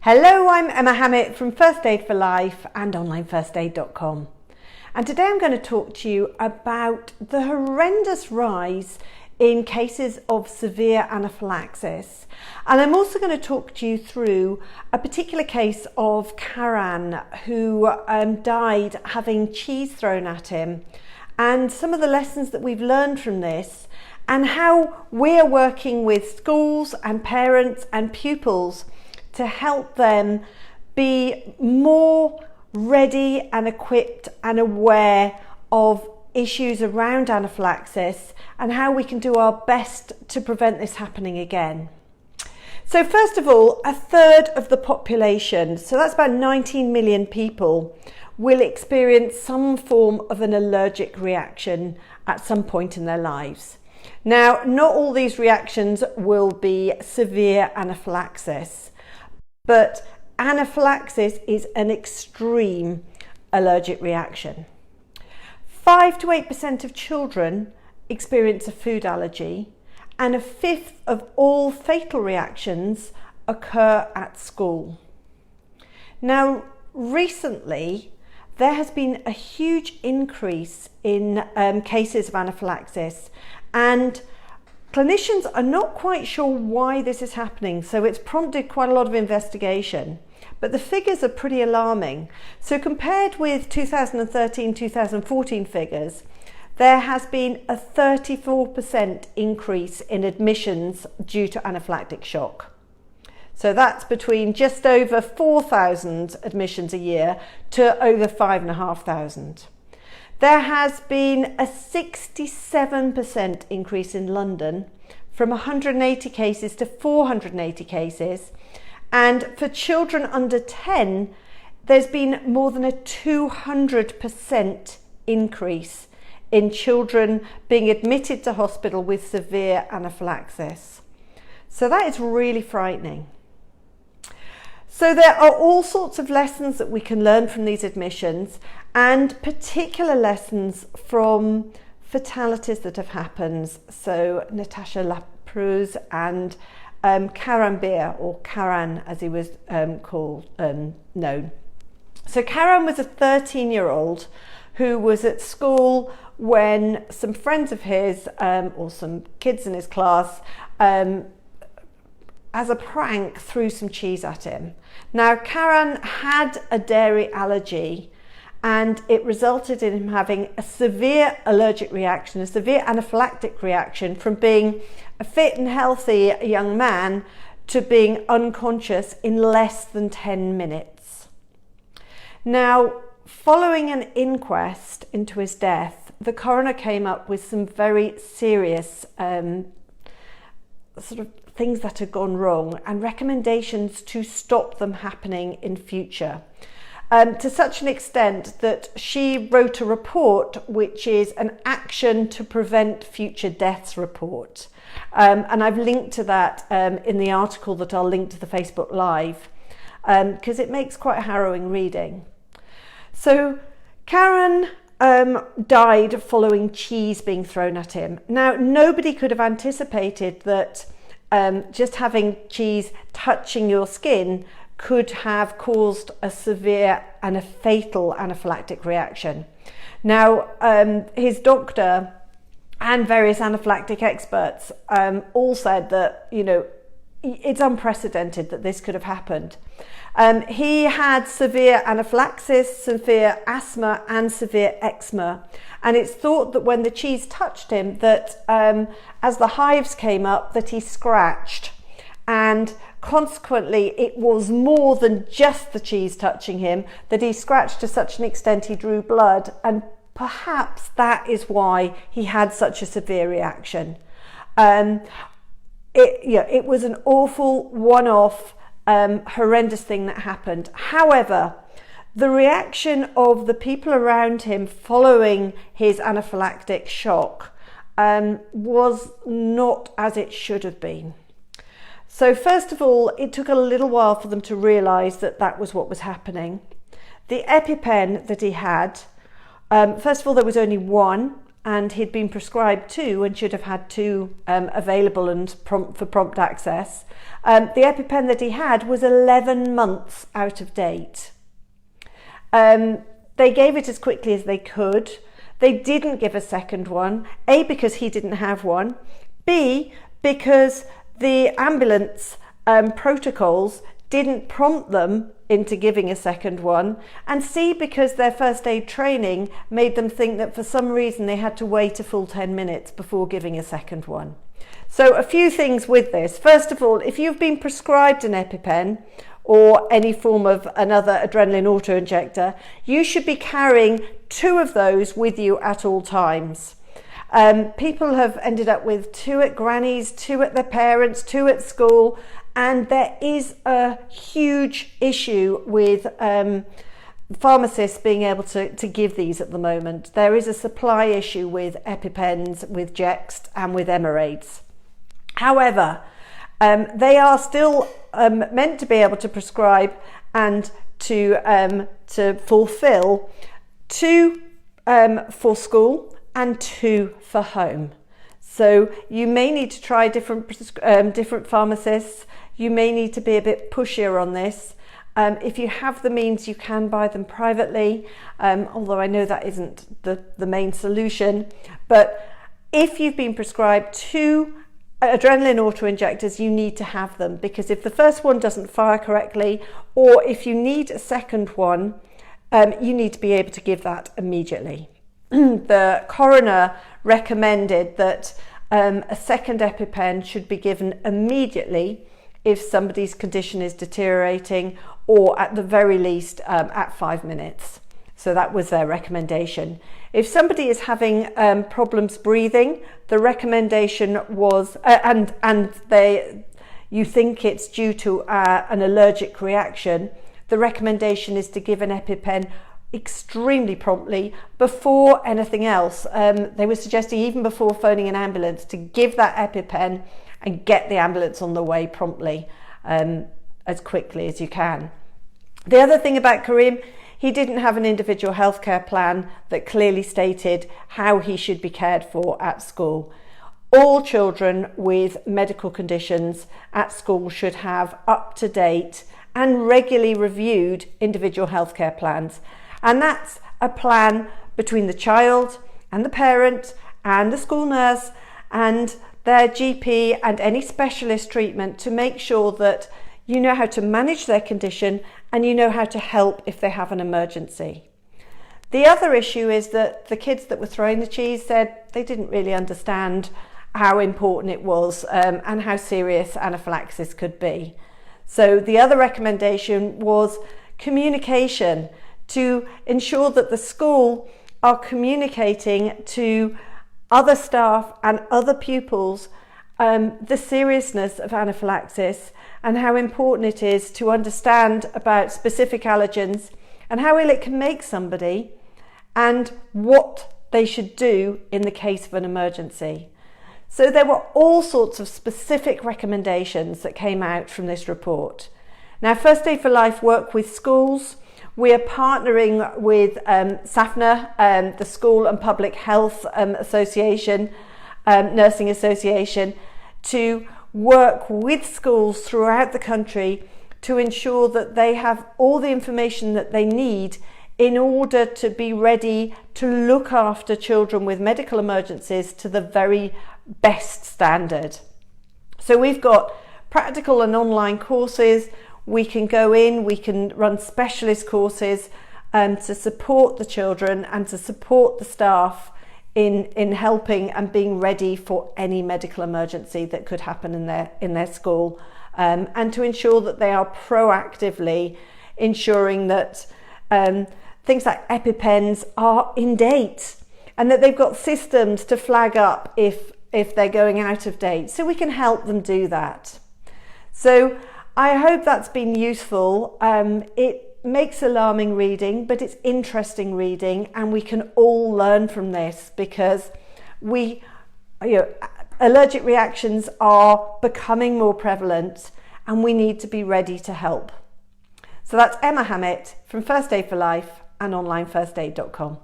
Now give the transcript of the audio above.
Hello, I'm Emma Hammett from First Aid for Life and onlinefirstaid.com. And today I'm going to talk to you about the horrendous rise in cases of severe anaphylaxis. And I'm also going to talk to you through a particular case of Karan who died having cheese thrown at him, and some of the lessons that we've learned from this, and how we're working with schools and parents and pupils to help them be more ready and equipped and aware of issues around anaphylaxis and how we can do our best to prevent this happening again. So first of all, a third of the population, so that's about 19 million people, will experience some form of an allergic reaction at some point in their lives. Now, not all these reactions will be severe anaphylaxis, but anaphylaxis is an extreme allergic reaction. 5 to 8% of children experience a food allergy, and a fifth of all fatal reactions occur at school. Now, recently, there has been a huge increase in cases of anaphylaxis, and clinicians are not quite sure why this is happening, so it's prompted quite a lot of investigation. But the figures are pretty alarming. So compared with 2013-2014 figures, there has been a 34% increase in admissions due to anaphylactic shock. So that's between just over 4,000 admissions a year to over 5,500. There has been a 67% increase in London, from 180 cases to 480 cases. And for children under 10, there's been more than a 200% increase in children being admitted to hospital with severe anaphylaxis. So that is really frightening. So there are all sorts of lessons that we can learn from these admissions, and particular lessons from fatalities that have happened. So Natasha Lapruz and Karan Beer, or Karan as he was known. So Karan was a 13-year-old who was at school when some friends of his, or some kids in his class, as a prank, threw some cheese at him. Now, Karan had a dairy allergy, and it resulted in him having a severe allergic reaction, a severe anaphylactic reaction, from being a fit and healthy young man to being unconscious in less than 10 minutes. Now, following an inquest into his death, the coroner came up with some very serious sort of things that had gone wrong and recommendations to stop them happening in future. To such an extent that she wrote a report, which is an action to prevent future deaths report. And I've linked to that in the article that I'll link to the Facebook Live, because it makes quite harrowing reading. So Karan died following cheese being thrown at him. Now, nobody could have anticipated that just having cheese touching your skin could have caused a severe and a fatal anaphylactic reaction. Now, his doctor and various anaphylactic experts all said that, it's unprecedented that this could have happened. He had severe anaphylaxis, severe asthma, and severe eczema. And it's thought that when the cheese touched him, that as the hives came up, that he scratched. And consequently, it was more than just the cheese touching him, that he scratched to such an extent he drew blood. And perhaps that is why he had such a severe reaction. It was an awful one-off, horrendous thing that happened. However, the reaction of the people around him following his anaphylactic shock was not as it should have been. So first of all, it took a little while for them to realise that that was what was happening. The EpiPen that he had, first of all, there was only one, and he'd been prescribed 2 and should have had 2 available and for prompt access. The EpiPen that he had was 11 months out of date. They gave it as quickly as they could. They didn't give a second one, A, because he didn't have one, B, because the ambulance protocols didn't prompt them into giving a second one, and C, because their first aid training made them think that for some reason they had to wait a full 10 minutes before giving a second one. So a few things with this. First of all, if you've been prescribed an EpiPen or any form of another adrenaline auto-injector, you should be carrying 2 of those with you at all times. People have ended up with 2 at granny's, 2 at their parents', 2 at school, and there is a huge issue with pharmacists being able to give these at the moment. There is a supply issue with EpiPens, with Jext and with Emerades. However, they are still meant to be able to prescribe and to fulfill 2 for school and 2 for home. So you may need to try different pharmacists. You may need to be a bit pushier on this. If you have the means, you can buy them privately, although I know that isn't the main solution. But if you've been prescribed 2 adrenaline auto-injectors, you need to have them, because if the first one doesn't fire correctly, or if you need a second one, you need to be able to give that immediately. The coroner recommended that a second EpiPen should be given immediately if somebody's condition is deteriorating, or at the very least at 5 minutes. So that was their recommendation. If somebody is having problems breathing, the recommendation was, you think it's due to an allergic reaction, the recommendation is to give an EpiPen extremely promptly before anything else. They were suggesting even before phoning an ambulance to give that EpiPen and get the ambulance on the way promptly, as quickly as you can. The other thing about Karim, he didn't have an individual healthcare plan that clearly stated how he should be cared for at school. All children with medical conditions at school should have up-to-date and regularly reviewed individual healthcare plans. And that's a plan between the child and the parent and the school nurse and their GP and any specialist treatment to make sure that you know how to manage their condition and you know how to help if they have an emergency. The other issue is that the kids that were throwing the cheese said they didn't really understand how important it was and how serious anaphylaxis could be. So the other recommendation was communication, to ensure that the school are communicating to other staff and other pupils the seriousness of anaphylaxis and how important it is to understand about specific allergens and how ill it can make somebody and what they should do in the case of an emergency. So there were all sorts of specific recommendations that came out from this report. Now, First Aid for Life work with schools. We are partnering with SAFNA, the School and Public Health Association, Nursing Association, to work with schools throughout the country to ensure that they have all the information that they need in order to be ready to look after children with medical emergencies to the very best standard. So we've got practical and online courses. We can go in, we can run specialist courses to support the children and to support the staff in helping and being ready for any medical emergency that could happen in their school, and to ensure that they are proactively ensuring that things like EpiPens are in date and that they've got systems to flag up if they're going out of date, so we can help them do that. So I hope that's been useful. It makes alarming reading, but it's interesting reading, and we can all learn from this because allergic reactions are becoming more prevalent and we need to be ready to help. So that's Emma Hammett from First Aid for Life and onlineFirstAid.com.